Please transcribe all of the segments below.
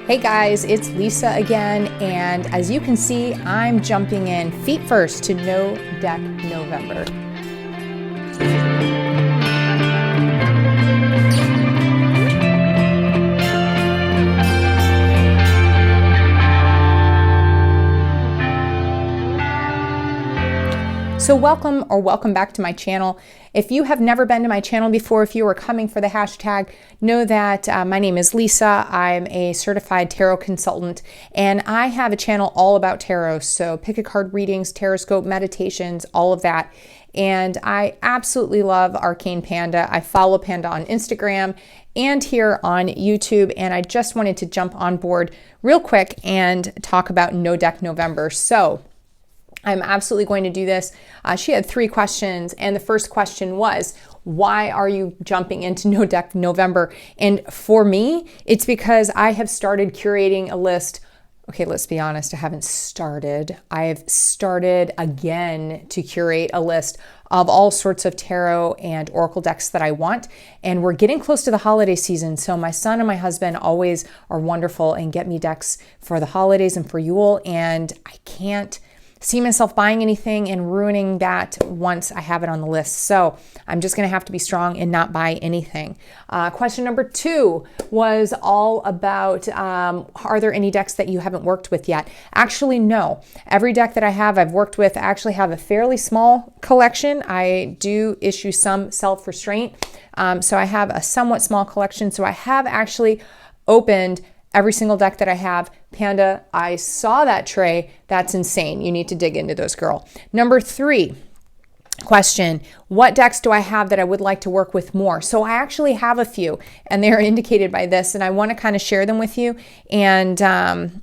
Hey guys, it's Lisa again, and as you can see, I'm jumping in feet first to No Deck November. So welcome back to my channel. If you have never been to my channel before, if you are coming for the hashtag, know that my name is Lisa. I'm a certified tarot consultant, and I have a channel all about tarot. So pick a card readings, tarotscope, meditations, all of that. And I absolutely love Arcane Panda. I follow Panda on Instagram and here on YouTube, and I just wanted to jump on board real quick and talk about No Deck November. So I'm absolutely going to do this. She had 3 questions, and the first question was, why are you jumping into No Deck November? And for me, it's because I have started curating a list. Okay, let's be honest, I haven't started. I have started again to curate a list of all sorts of tarot and oracle decks that I want. And we're getting close to the holiday season. So my son and my husband always are wonderful and get me decks for the holidays and for Yule. And I can't see myself buying anything and ruining that once I have it on the list. So I'm just gonna have to be strong and not buy anything. Question number 2 was all about, are there any decks that you haven't worked with yet? Actually, no. Every deck that I have, I've worked with. I actually have a fairly small collection. I do issue some self-restraint. So I have a somewhat small collection. So I have actually opened every single deck that I have. Panda, I saw that tray. That's insane. You need to dig into those, girl. Number 3 question, what decks do I have that I would like to work with more? So I actually have a few, and they're indicated by this, and I want to kind of share them with you and kind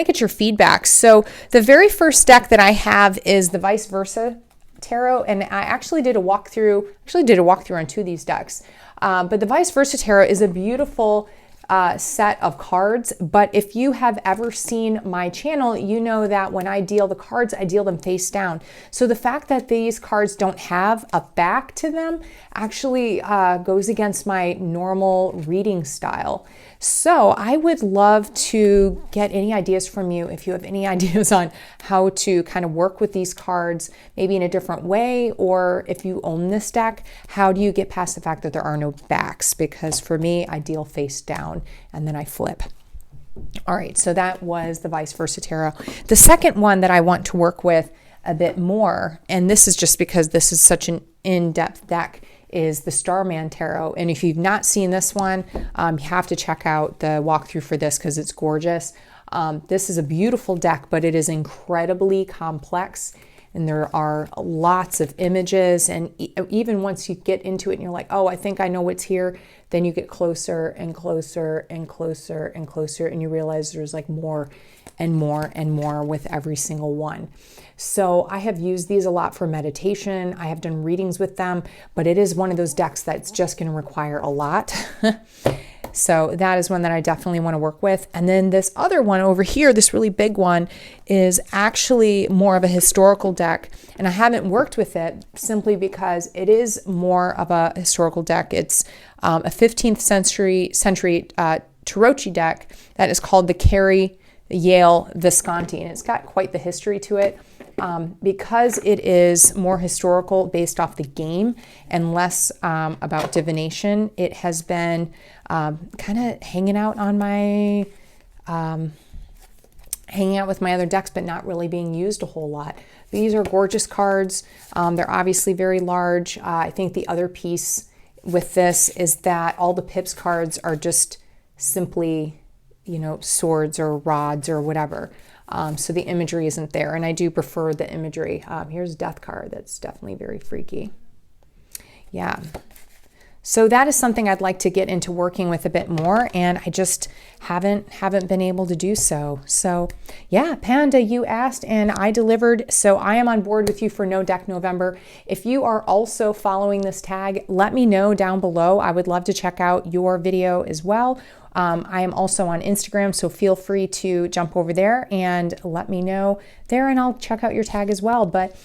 of get your feedback. So the very first deck that I have is the Vice Versa Tarot, and I actually did a walkthrough on 2 of these decks. But the Vice Versa Tarot is a beautiful set of cards, but if you have ever seen my channel, you know that when I deal the cards, I deal them face down. So the fact that these cards don't have a back to them actually goes against my normal reading style. So I would love to get any ideas from you if you have any ideas on how to kind of work with these cards, maybe in a different way, or if you own this deck, how do you get past the fact that there are no backs? Because for me, I deal face down and then I flip. All right, so that was the Vice Versa Tarot. The second one that I want to work with a bit more, and this is just because this is such an in-depth deck, is the Starman Tarot. And if you've not seen this one, you have to check out the walkthrough for this because it's gorgeous. This is a beautiful deck, but it is incredibly complex. And there are lots of images. And even once you get into it and you're like, oh, I think I know what's here, then you get closer and closer and closer and closer. And you realize there's like more and more and more with every single one. So I have used these a lot for meditation. I have done readings with them, but it is one of those decks that's just going to require a lot. So that is one that I definitely want to work with. And then this other one over here, this really big one, is actually more of a historical deck. And I haven't worked with it simply because it is more of a historical deck. It's a 15th century tarot deck that is called the cary-yale Visconti. And it's got quite the history to it. Because it is more historical based off the game and less about divination, it has been kind of hanging out on my, hanging out with my other decks, but not really being used a whole lot. These are gorgeous cards. They're obviously very large. I think the other piece with this is that all the pips cards are just simply, you know, swords or rods or whatever. So the imagery isn't there, and I do prefer the imagery. Here's a death card that's definitely very freaky. Yeah. So that is something I'd like to get into working with a bit more, and I just haven't been able to do so. So yeah, Panda, you asked and I delivered. So I am on board with you for No Deck November. If you are also following this tag, let me know down below. I would love to check out your video as well. I am also on Instagram, so feel free to jump over there and let me know there, and I'll check out your tag as well. But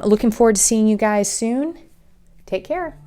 looking forward to seeing you guys soon. Take care.